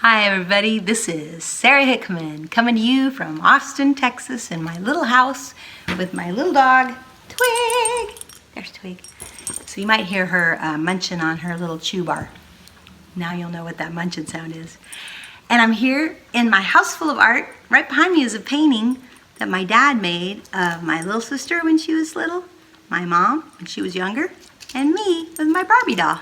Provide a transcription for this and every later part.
Hi everybody, this is Sara Hickman coming to you from Austin, Texas in my little house with my little dog, Twig. There's Twig. So you might hear her munching on her little chew bar. Now you'll know what that munching sound is. And I'm here in my house full of art. Right behind me is a painting that my dad made of my little sister when she was little, my mom when she was younger, and me with my Barbie doll.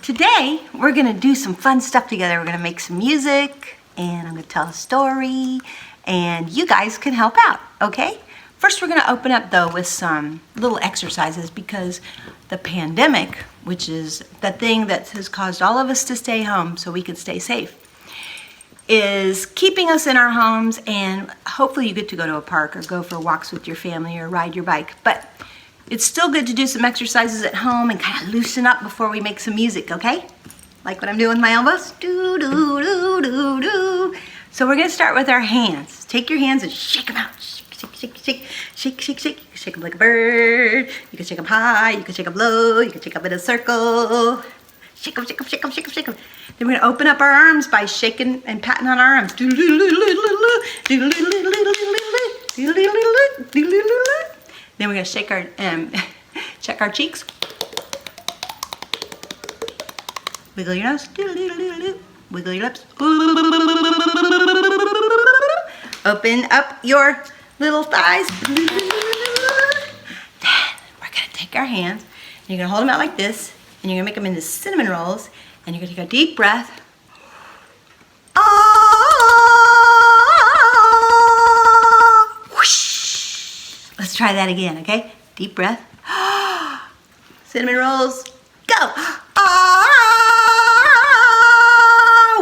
Today, we're gonna do some fun stuff together. We're gonna make some music, and I'm gonna tell a story, and you guys can help out, okay? First, we're gonna open up though with some little exercises because the pandemic, which is the thing that has caused all of us to stay home so we can stay safe, is keeping us in our homes, and hopefully you get to go to a park or go for walks with your family or ride your bike. But it's still good to do some exercises at home and kind of loosen up before we make some music, okay? Like what I'm doing with my elbows. Do, do, do, do, do. So we're gonna start with our hands. Take your hands and shake them out. Shake, shake, shake, shake, shake, shake, shake. You can shake them like a bird. You can shake them high, you can shake them low, you can shake them in a circle. Shake them, shake them, shake them, shake them, shake them. Then we're gonna open up our arms by shaking and patting on our arms. Then we're gonna shake our, check our cheeks. Wiggle your nose. Wiggle your lips. Open up your little thighs. Then we're gonna take our hands and you're gonna hold them out like this, and you're gonna make them into cinnamon rolls, and you're gonna take a deep breath. Let's try that again, okay? Deep breath. Cinnamon rolls, go.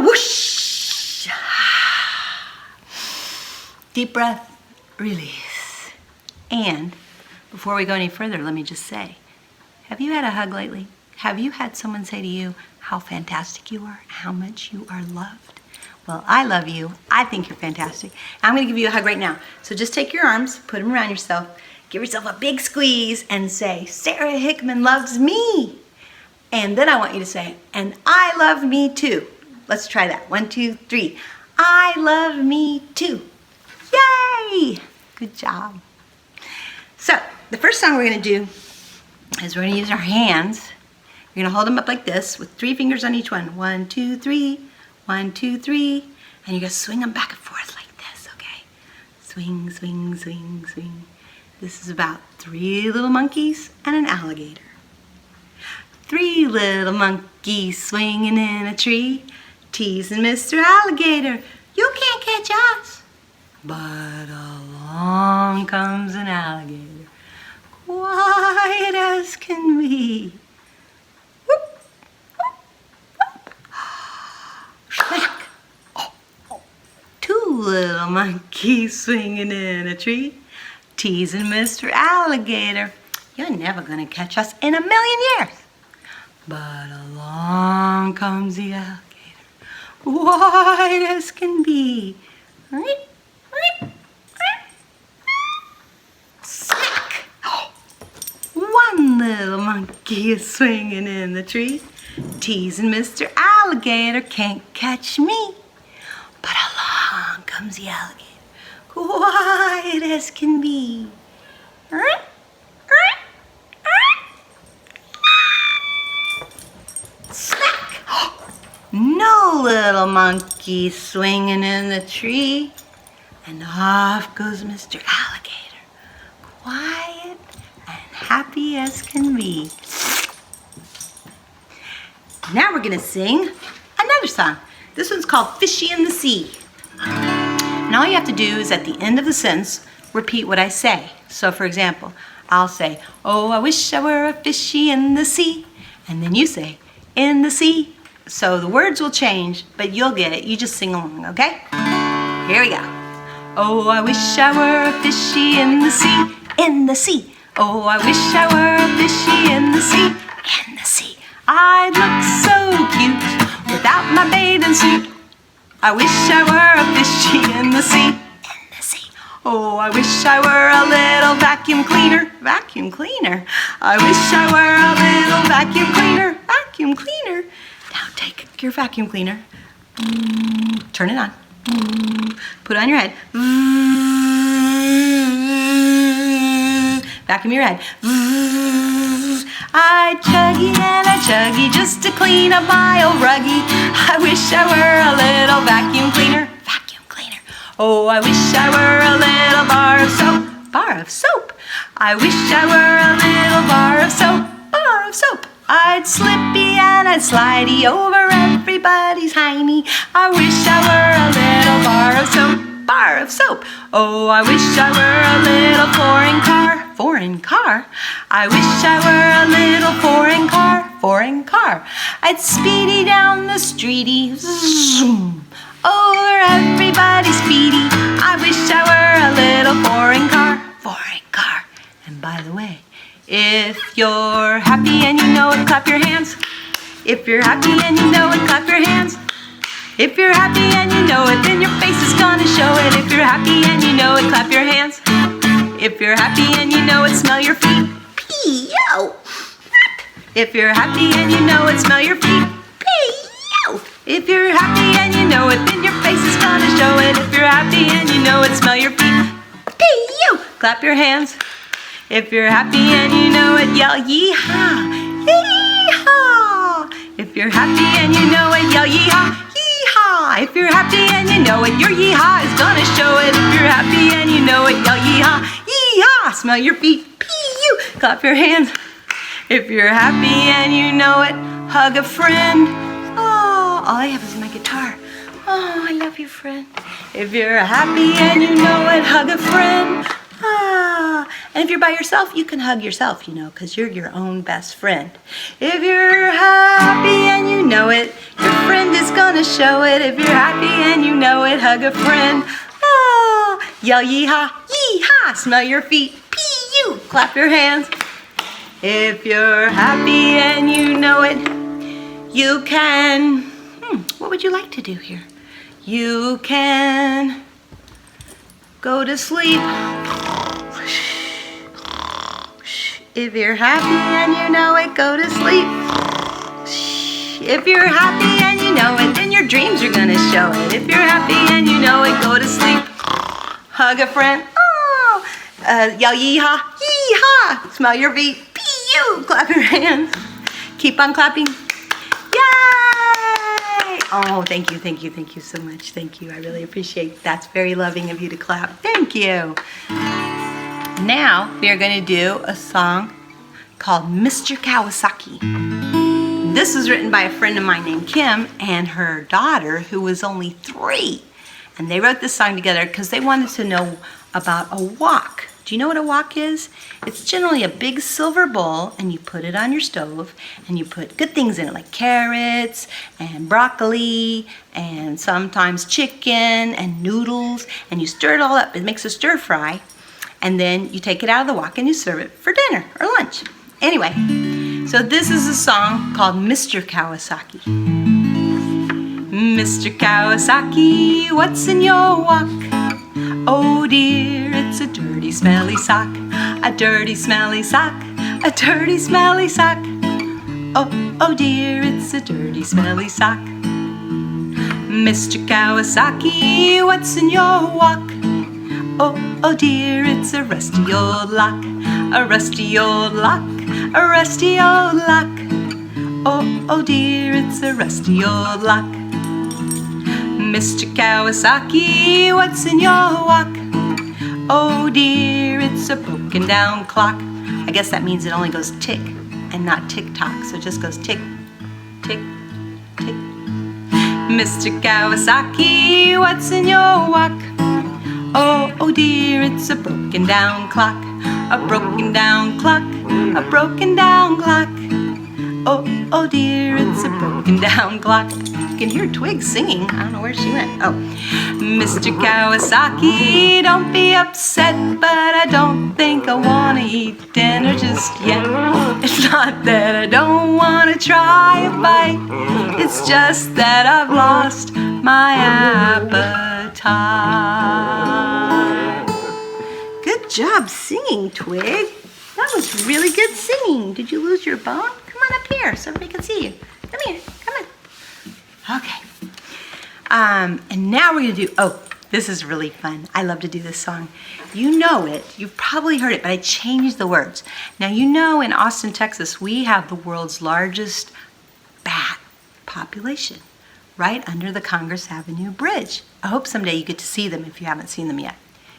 Whoosh. Deep breath, release. And before we go any further, let me just say, have you had a hug lately? Have you had someone say to you how fantastic you are, how much you are loved? Well, I love you. I think you're fantastic. I'm gonna give you a hug right now. So just take your arms, put them around yourself, give yourself a big squeeze and say, Sara Hickman loves me. And then I want you to say, and I love me too. Let's try that. 1, 2, 3. I love me too. Yay! Good job. So the first song we're gonna do is we're gonna use our hands. We're gonna hold them up like this with 3 fingers on each one. 1, 2, 3. 1, 2, 3, and you're gonna swing them back and forth like this, okay? Swing, swing, swing, swing. This is about 3 little monkeys and an alligator. 3 little monkeys swinging in a tree, teasing Mr. Alligator, you can't catch us. But along comes an alligator, quiet as can be. Little monkey swinging in a tree, teasing Mr. Alligator, you're never gonna catch us in a million years. But along comes the alligator, white as can be. Smack! One little monkey is swinging in the tree, teasing Mr. Alligator, can't catch me. But along comes the alligator, quiet as can be. Smack! No little monkey swinging in the tree, and off goes Mr. Alligator, quiet and happy as can be. Now we're gonna sing another song. This one's called Fishy in the Sea. And all you have to do is at the end of the sentence, repeat what I say. So for example, I'll say, oh, I wish I were a fishy in the sea. And then you say, in the sea. So the words will change, but you'll get it. You just sing along, okay? Here we go. Oh, I wish I were a fishy in the sea, in the sea. Oh, I wish I were a fishy in the sea, in the sea. I'd look so cute without my bathing suit. I wish I were a fishy in the sea, in the sea. Oh, I wish I were a little vacuum cleaner, vacuum cleaner. I wish I were a little vacuum cleaner, vacuum cleaner. Now take Take your vacuum cleaner, turn it on, put it on your head, vacuum your head. I chuggy and I chuggy just to clean up my old ruggy. I wish I were a little vacuum cleaner. Vacuum cleaner. Oh, I wish I were a little bar of soap. Bar of soap. I wish I were a little bar of soap. Bar of soap. I'd slippy and I'd slidey over everybody's hiney. I wish I were a little bar of soap. Bar of soap. Oh, I wish I were a little foreign car. Foreign car? I wish I were a little foreign car. Foreign car. I'd speedy down the streety. Zoom. Over everybody's speedy. I wish I were a little foreign car. Foreign car. And by the way, if you're happy and you know it, clap your hands. If you're happy and you know it, clap your hands. If you're happy and you know it, then your face is gonna show it. If you're happy and you know it, clap your hands. If you're happy and you know it, smell your feet. Pee-yo! If you're happy and you know it, smell your feet. Pee-yo! If you're happy and you know it, then your face is gonna show it. If you're happy and you know it, smell your feet. Pee-yo! Clap your hands. If you're happy and you know it, yell yee-haw. Yee-haw! If you're happy and you know it, yell yee-haw. Yee-haw! If you're happy and you know it, your yee-haw is gonna show it. If you're happy and you know it, yell yee-haw. Yee-haw! Smell your feet. Pee-you! Clap your hands. If you're happy and you know it, hug a friend. Oh, all I have is my guitar. Oh, I love you, friend. If you're happy and you know it, hug a friend. Ah, and if you're by yourself, you can hug yourself, you know, because you're your own best friend. If you're happy and you know it, your friend is gonna show it. If you're happy and you know it, hug a friend. Ah, yell yee-haw, yee-haw, smell your feet, pee-you, clap your hands. If you're happy and you know it, you can, what would you like to do here? You can go to sleep. If you're happy and you know it, go to sleep. If you're happy and you know it, then your dreams are gonna show it. If you're happy and you know it, go to sleep. Hug a friend. Oh, yell yee-haw, yee-haw. Smell your feet. Pee-you. Clap your hands. Keep on clapping. Yay! Oh, thank you so much. Thank you. I really appreciate it. That's very loving of you to clap. Thank you. Now we are going to do a song called Mr. Kawasaki. This was written by a friend of mine named Kim and her daughter, who was only 3. And they wrote this song together because they wanted to know about a wok. Do you know what a wok is? It's generally a big silver bowl, and you put it on your stove, and you put good things in it, like carrots and broccoli and sometimes chicken and noodles, and you stir it all up. It makes a stir fry, and then you take it out of the wok and you serve it for dinner or lunch. Anyway, so this is a song called Mr. Kawasaki. Mr. Kawasaki, what's in your wok? Oh dear, it's a dirty smelly sock. A dirty smelly sock. A dirty smelly sock. Oh dear, it's a dirty smelly sock. Mr. Kawasaki, what's in your wok? Oh dear, it's a rusty old lock. A rusty old lock. A rusty old lock. Oh dear, it's a rusty old lock. Mr. Kawasaki, what's in your wok? Oh dear, it's a broken down clock. I guess that means it only goes tick and not tick-tock, so it just goes tick, tick, tick. Mr. Kawasaki, what's in your wok? Oh dear, it's a broken down clock. A broken down clock. A broken down clock. Oh dear, it's a broken down clock. You can hear Twig singing. I don't know where she went. Oh, Mr. Kawasaki, don't be upset, but I don't think I want to eat dinner just yet. It's not that I don't want to try a bite. It's just that I've lost my appetite. Good job singing, Twig. That was really good singing. Did you lose your bone? Come on up here so everybody can see you. Come here. Come on. And now we're going to do, oh, this is really fun. I love to do this song. You know it. You've probably heard it, but I changed the words. Now, you know in Austin, Texas, we have the world's largest bat population right under the Congress Avenue Bridge. I hope someday you get to see them if you haven't seen them yet.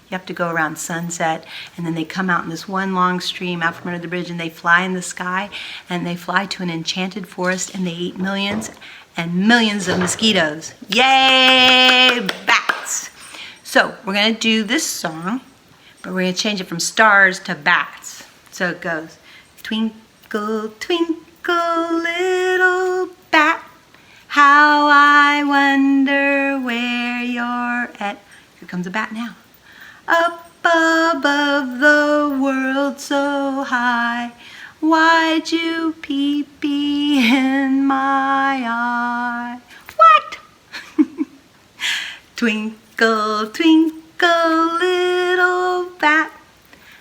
You have to go around sunset, and then they come out in this one long stream out from under the bridge, and they fly in the sky, and they fly to an enchanted forest, and they eat millions and millions of mosquitoes. Yay, bats! So we're going to do this song, but we're going to change it from stars to bats. So it goes, twinkle, twinkle, little bat, how I wonder where you're at. Here comes a bat now. Up above the world so high, why'd you pee-pee in my eye? What? Twinkle, twinkle, little bat,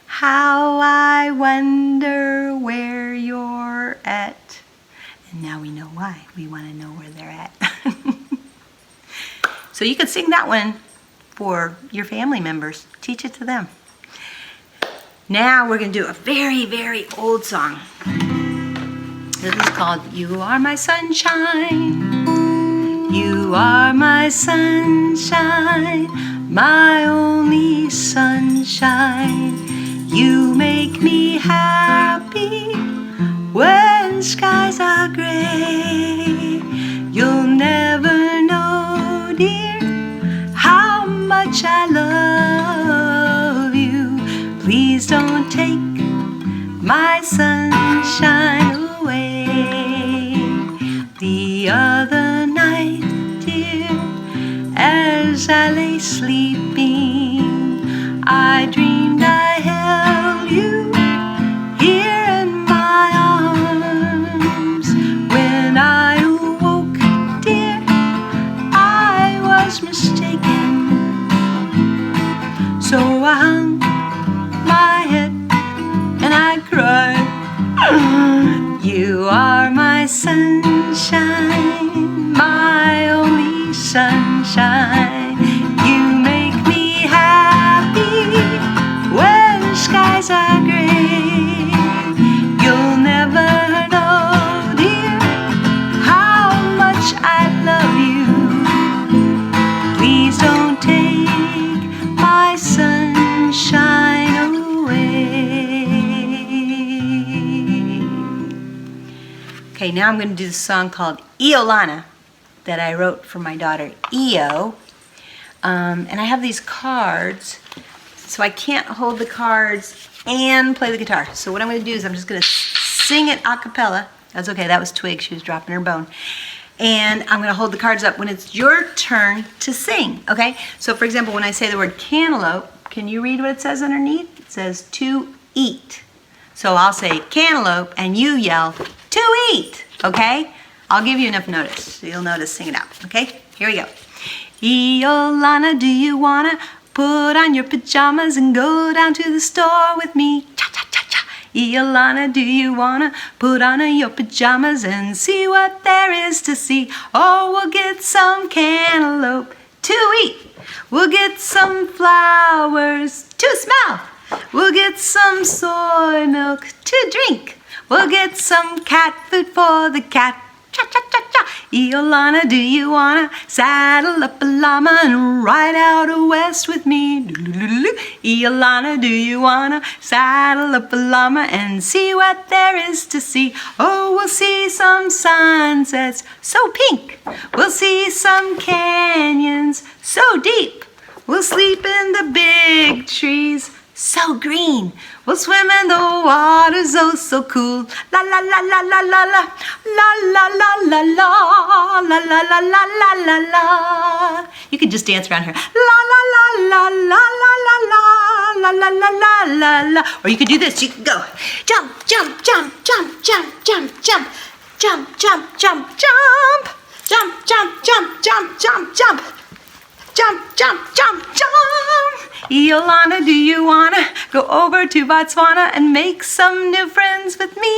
how I wonder where you're at. And now we know why. We want to know where they're at. So you could sing that one for your family members. Teach it to them. Now we're going to do a very, very old song. This is called You Are My Sunshine. You are my sunshine, my only sunshine. You make me happy when skies are gray. You'll never know, dear, how much I love you. Please don't take my sunshine away. The other night, dear, as I lay sleeping, I dreamed I held you here in my arms. When I awoke, dear, I was mistaken. So I hung my head and I cried. You are my sunshine, my only sunshine. You make me happy when skies are gray. You'll never know, dear, how much I love you. Please don't take my sunshine away. Okay, now I'm going to do the song called Iolana that I wrote for my daughter Io. And I have these cards, so I can't hold the cards and play the guitar. So what I'm going to do is I'm just going to sing it a cappella. That's okay, that was Twig, she was dropping her bone. And I'm going to hold the cards up when it's your turn to sing, okay? So for example, when I say the word cantaloupe, can you read what it says underneath? It says to eat. So I'll say cantaloupe and you yell to eat, okay? I'll give you enough notice, so you'll know to sing it out, okay? Here we go. Iolana, do you wanna put on your pajamas and go down to the store with me? Cha-cha-cha-cha. Iolana, do you wanna put on your pajamas and see what there is to see? Oh, we'll get some cantaloupe to eat. We'll get some flowers to smell. We'll get some soy milk to drink. We'll get some cat food for the cat. Cha-cha-cha-cha. Iolana, do you wanna saddle up a llama and ride out west with me? Iolana, do you wanna saddle up a llama and see what there is to see? Oh, we'll see some sunsets so pink. We'll see some canyons so deep. We'll sleep in the big trees so green. We'll swim in the waters oh so cool. La la la la la la la. La la la la la. La la la la la la la. You can just dance around here. La la la la la la la la. La la la la la la. Or you could do this. You could go jump, jump, jump, jump, jump, jump, jump, jump, jump, jump, jump, jump, jump, jump, jump, jump, jump. jump, jump, jump, jump. Iolana, do you wanna go over to Botswana and make some new friends with me?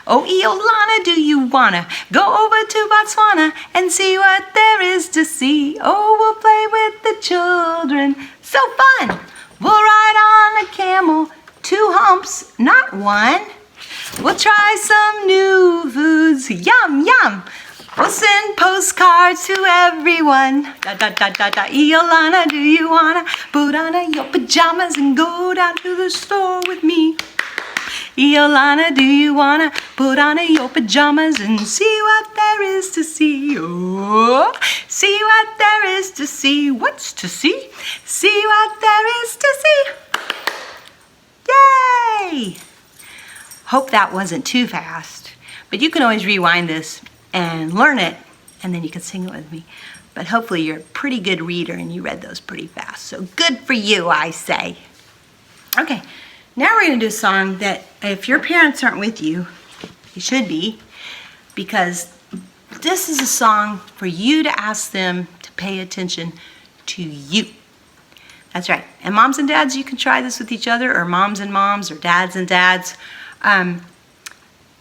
Oh, Iolana, do you wanna go over to Botswana and see what there is to see? Oh, we'll play with the children. So fun. We'll ride on a camel, 2 humps, not 1. We'll try some new foods. Yum, yum. We'll send postcards to everyone. Da, da, da, da, da. Iolana, do you wanna put on your pajamas and go down to the store with me? Iolana, do you wanna put on your pajamas and see what there is to see? Oh, see what there is to see. What's to see? See what there is to see. Yay! Hope that wasn't too fast, but you can always rewind this and learn it, and then you can sing it with me. But hopefully you're a pretty good reader and you read those pretty fast. So good for you, I say. Okay, now we're gonna do a song that if your parents aren't with you, you should be, because this is a song for you to ask them to pay attention to you. That's right. And moms and dads, you can try this with each other, or moms and moms, or dads and dads.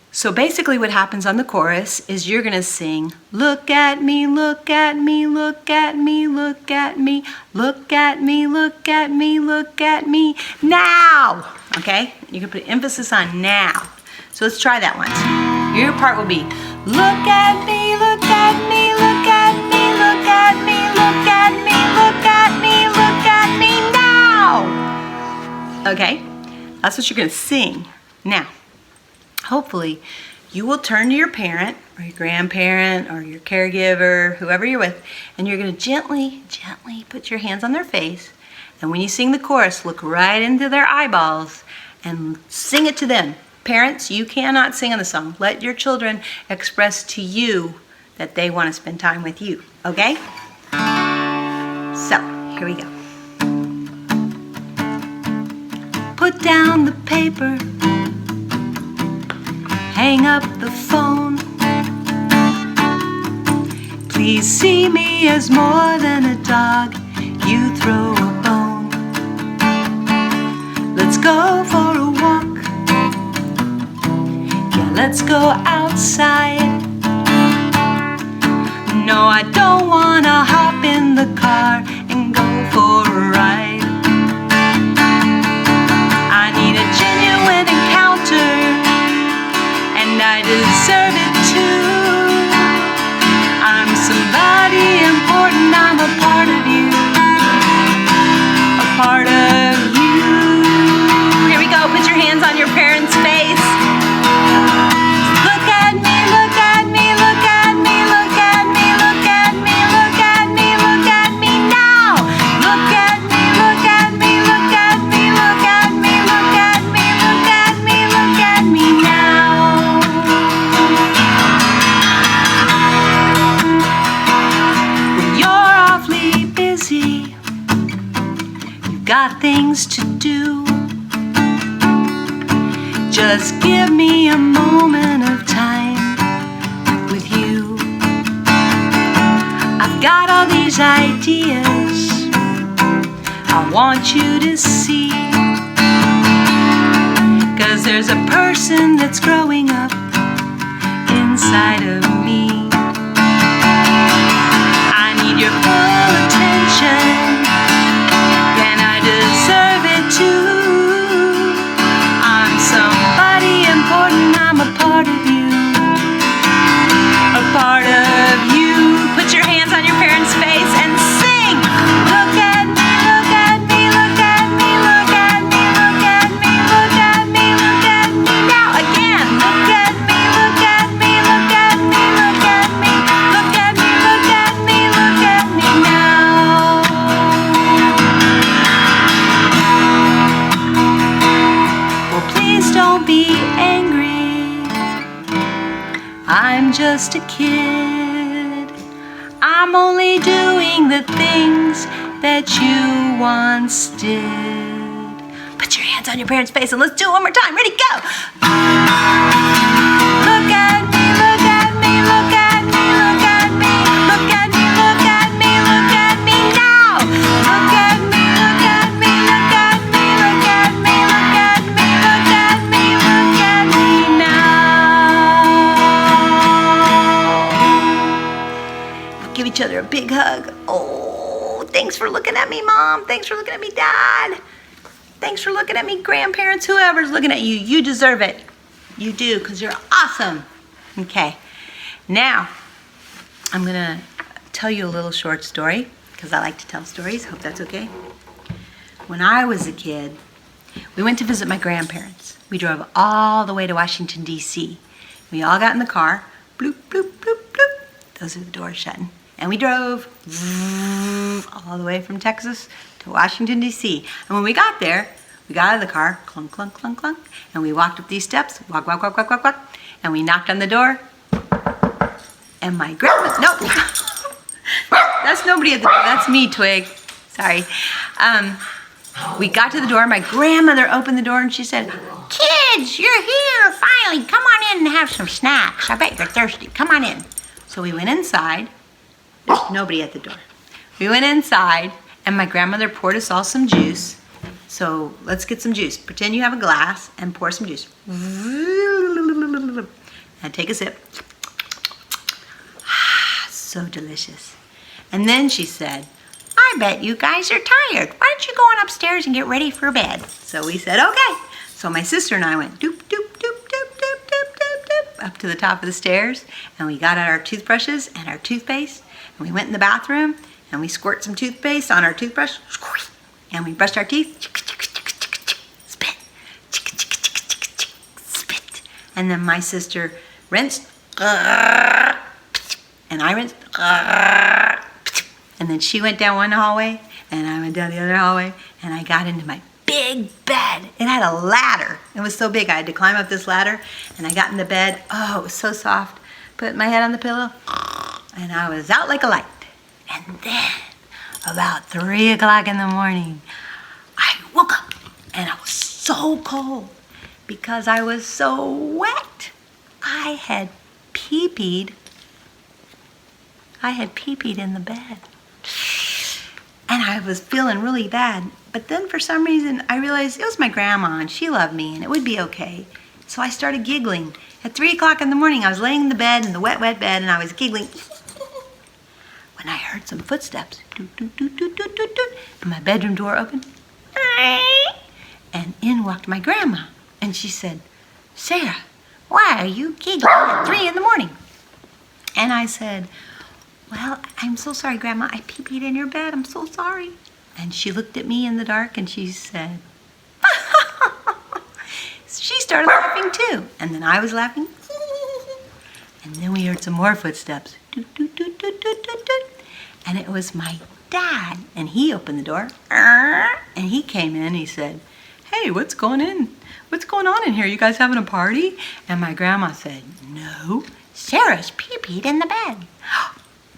So basically what happens on the chorus is you're gonna sing, look at me, look at me, look at me, look at me, look at me, look at me, look at me, now. Okay? You can put emphasis on now. So let's try that once. Your part will be, look at me, look at me, look at me, look at me, look at me, look at me, look at me now. Okay? That's what you're gonna sing. Now, hopefully, you will turn to your parent or your grandparent or your caregiver, whoever you're with, and you're going to gently, gently put your hands on their face. And when you sing the chorus, look right into their eyeballs and sing it to them. Parents, you cannot sing on the song. Let your children express to you that they want to spend time with you. Okay? So, here we go. Put down the paper. Hang up the phone. Please see me as more than a dog. You throw a bone. Let's go for a walk. Yeah, let's go outside. No, I don't wanna hop in the car and go for a ride. I need a genuine encounter, and I deserve it too. I'm somebody important, I'm a part of you. A part of you. Here we go, put your hands on your parents' face. Look at me, look at me, look at me, look at me, look at me, look at me, look at me now. Look at me, look at me, look at me, look at me, look at me, look at me, look at me now. Got things to do. Just give me a moment of time with you. I've got all these ideas I want you to see, 'cause there's a person that's growing up inside of me. I need your full attention, deserve it too. I'm somebody important, I'm a part of you. A part of you. Put your hands on your parents' face and sing. Look at me, look at me, look at me, look at me, look at me, look at me, look at me now. Again, look at me, look at me, look at me, look at me, look at me, look at me, look at me now. Don't be angry, I'm just a kid. I'm only doing the things that you once did. Put your hands on your parents' face and let's do it one more time. Ready, go! Look at me, look at me, look at me, look at me, look at me, look at me, look at me now. give each other a big hug. Oh, thanks for looking at me, Mom. Thanks for looking at me, Dad. Thanks for looking at me, grandparents, whoever's looking at you. You deserve it. You do, because you're awesome. Okay, now I'm going to tell you a little short story, because I like to tell stories. Hope that's okay. When I was a kid, we went to visit my grandparents. We drove all the way to Washington, D.C. We all got in the car. Bloop, bloop, bloop, bloop. Those are the doors shutting. And we drove all the way from Texas to Washington, D.C. And when we got there, we got out of the car, clunk, clunk, clunk, clunk, and we walked up these steps, walk, walk, walk, walk, walk, walk, and we knocked on the door, and my grandma, no, that's nobody at the door, that's me, Twig, sorry. We got to the door, my grandmother opened the door, and she said, "Kids, you're here, finally, come on in and have some snacks. I bet you're thirsty, come on in." So we went inside. There's nobody at the door. We went inside, and my grandmother poured us all some juice. So let's get some juice. Pretend you have a glass and pour some juice. And take a sip. So delicious. And then she said, "I bet you guys are tired. Why don't you go on upstairs and get ready for bed?" So we said, okay. So my sister and I went doop, doop, doop, doop, doop, doop, doop, doop, up to the top of the stairs, and we got out our toothbrushes and our toothpaste, and we went in the bathroom, and we squirt some toothpaste on our toothbrush, and we brushed our teeth, spit, spit. And then my sister rinsed, and I rinsed, and then she went down one hallway, and I went down the other hallway, and I got into my big bed. It had a ladder. It was so big I had to climb up this ladder, and I got in the bed. Oh, it was so soft. Put my head on the pillow, and I was out like a light. And then, about 3 o'clock in the morning, I woke up, and I was so cold because I was so wet. I had pee-peed in the bed. And I was feeling really bad. But then for some reason, I realized it was my grandma, and she loved me, and it would be okay. So I started giggling. At 3 o'clock in the morning, I was laying in the bed, in the wet, wet bed, and I was giggling. When I heard some footsteps, doot, doot, doot, doot, doot, doot, doot, and my bedroom door opened. And in walked my grandma. And she said, "Sara, why are you giggling at 3 in the morning?" And I said, "Well, I'm so sorry, Grandma. I pee-peed in your bed. I'm so sorry." And she looked at me in the dark and she said, she started laughing too. And then I was laughing. And then we heard some more footsteps. Doot, doot, doot, doot, doot, doot, doot. And it was my dad. And he opened the door. And he came in and he said, "Hey, what's going on in here? You guys having a party?" And my grandma said, "No, Sarah's pee-peed in the bed."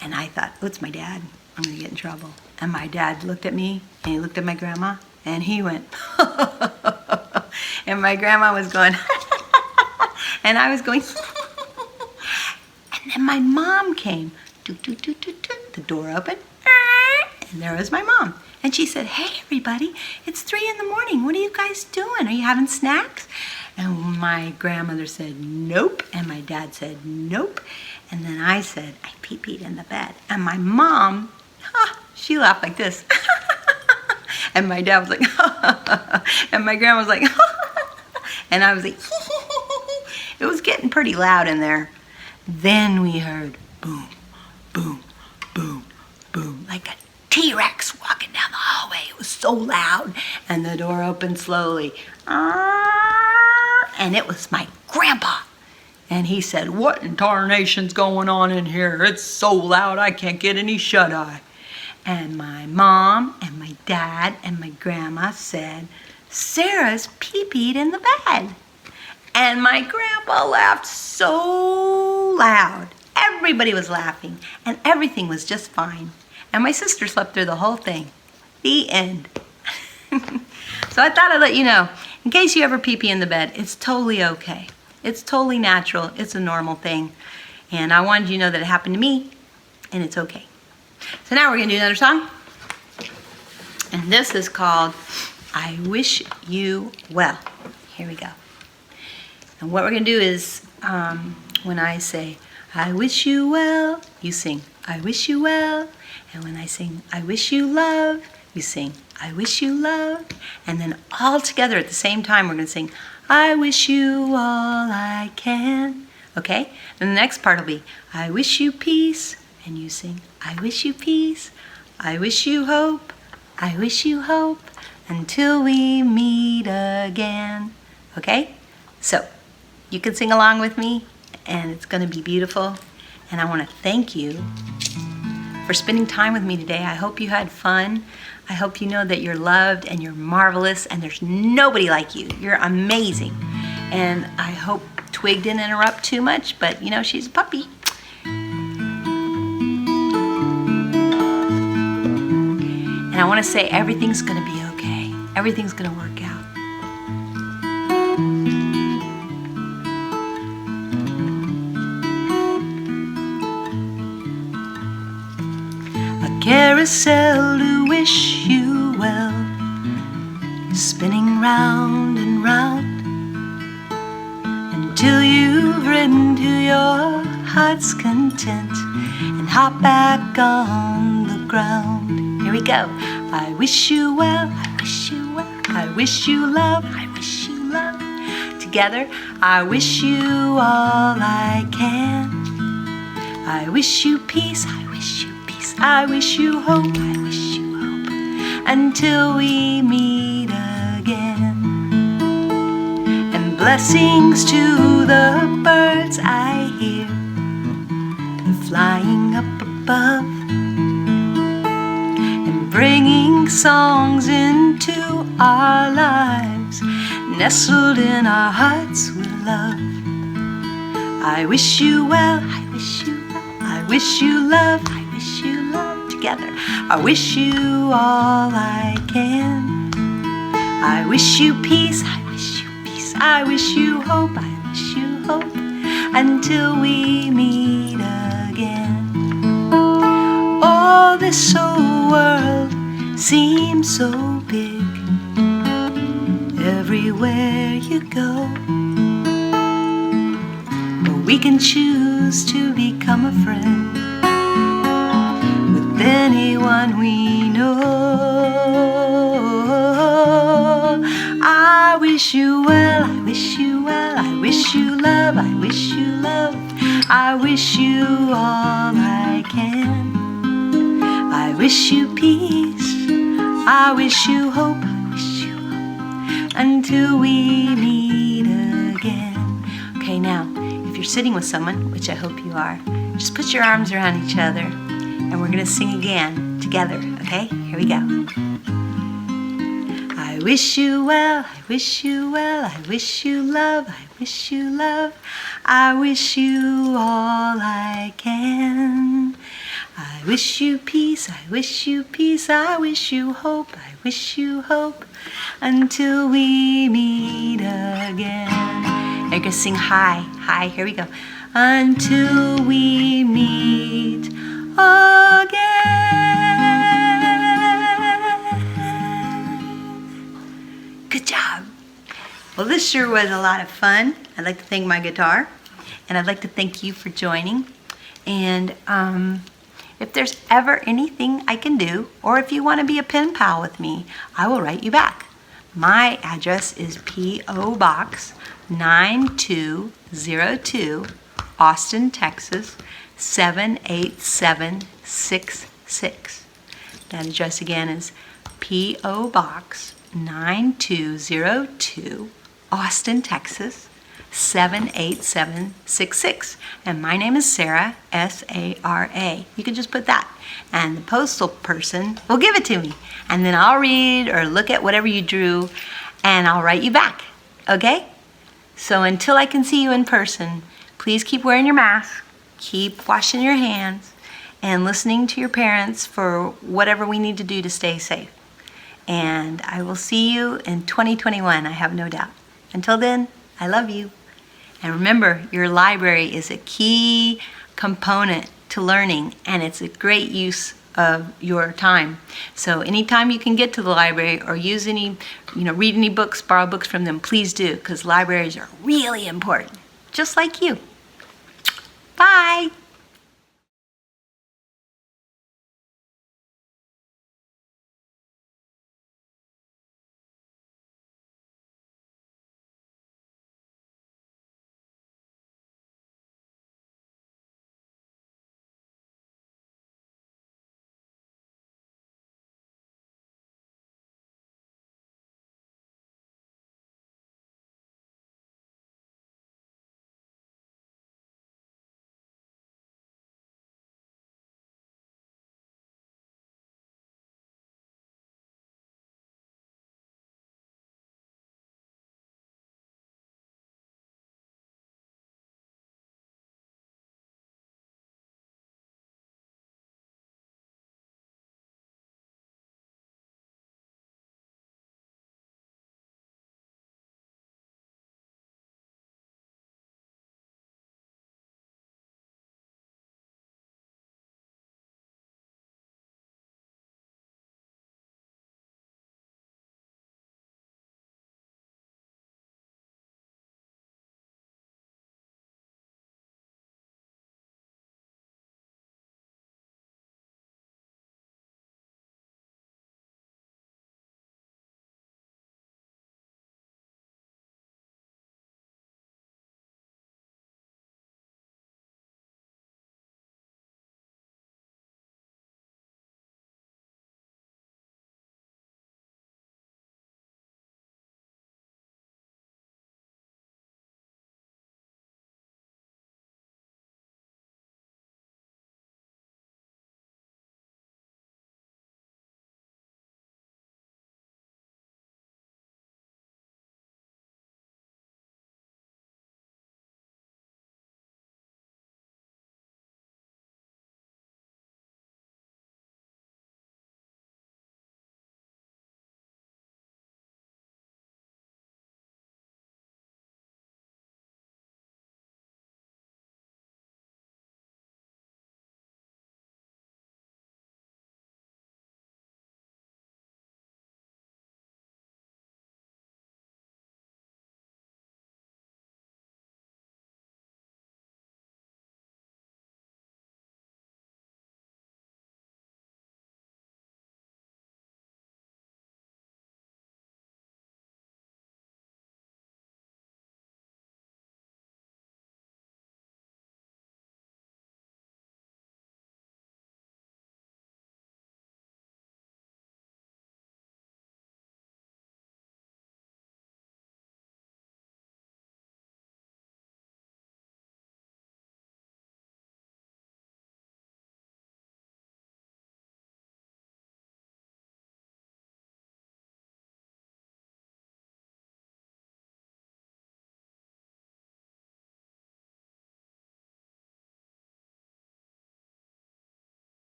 And I thought, oh, it's my dad. I'm going to get in trouble. And my dad looked at me, and he looked at my grandma, and he went, and my grandma was going, and I was going, and then my mom came. Doot, doot, doot, doot, doot. The door opened, and there was my mom. And she said, "Hey, everybody, it's 3 in the morning. What are you guys doing? Are you having snacks?" And my grandmother said, "Nope." And my dad said, "Nope." And then I said, "I pee-peed in the bed." And my mom, she laughed like this. And my dad was like, and my grandma was like, and I was like, it was getting pretty loud in there. Then we heard boom, boom, boom, boom, like a T-Rex walking down the hallway. It was so loud. And the door opened slowly. And it was my grandpa. And he said, "What in tarnation's going on in here? It's so loud I can't get any shut-eye." And my mom and my dad and my grandma said, "Sarah's pee-peed in the bed." And my grandpa laughed so loud. Everybody was laughing, and everything was just fine. And my sister slept through the whole thing. The end. So I thought I'd let you know, in case you ever pee-pee in the bed, it's totally okay. It's totally natural. It's a normal thing. And I wanted you to know that it happened to me, and it's okay. So now we're going to do another song. And this is called "I Wish You Well." Here we go. And what we're going to do is, when I say, I wish you well, you sing, I wish you well. And when I sing, I wish you love, you sing, I wish you love. And then all together at the same time, we're going to sing, I wish you all I can. Okay? Then the next part will be, I wish you peace. And you sing, I wish you peace. I wish you hope. I wish you hope. Until we meet again. Okay? So, you can sing along with me, and it's going to be beautiful. And I want to thank you for spending time with me today. I hope you had fun. I hope you know that you're loved and you're marvelous and there's nobody like you. You're amazing. And I hope Twig didn't interrupt too much, but you know, she's a puppy. And I want to say everything's going to be okay. Everything's going to work out. Carousel to wish you well, spinning round and round until you've ridden to your heart's content and hop back on the ground. Here we go. I wish you well, I wish you well, I wish you love, I wish you love. Together, I wish you all I can. I wish you peace, I wish you peace, I wish you hope, I wish you hope, until we meet again. And blessings to the birds I hear, they're flying up above and bringing songs into our lives, nestled in our hearts with love. I wish you well, I wish you well, I wish you love, I wish you love. Together, I wish you all I can. I wish you peace, I wish you peace, I wish you hope, I wish you hope, until we meet again. Oh, this whole world seems so big, everywhere you go. But we can choose to become a friend with anyone we know. I wish you well, I wish you well, I wish you love, I wish you love, I wish you all I can. I wish you peace, I wish you hope, I wish you hope, until we meet again. Okay, now, if you're sitting with someone, which I hope you are, just put your arms around each other and we're going to sing again together, okay? Here we go. I wish you well, I wish you well, I wish you love, I wish you love, I wish you all I can. I wish you peace, I wish you peace, I wish you hope, I wish you hope, until we meet again. Now you're going to sing high, high, here we go. Until we meet again. Good job. Well, this sure was a lot of fun. I'd like to thank my guitar, and I'd like to thank you for joining. And if there's ever anything I can do, or if you want to be a pen pal with me, I will write you back. My address is P.O. Box 9202, Austin, Texas 78766. That address again is P.O. Box 9202, Austin, Texas 78766. And my name is Sara, S-A-R-A. You can just put that. And the postal person will give it to me. And then I'll read or look at whatever you drew and I'll write you back. Okay? So until I can see you in person, please keep wearing your mask, keep washing your hands, and listening to your parents for whatever we need to do to stay safe. And I will see you in 2021, I have no doubt. Until then, I love you. And remember, your library is a key component to learning, and it's a great use of your time. So anytime you can get to the library or use any, read any books, borrow books from them, please do, because libraries are really important, just like you. Bye.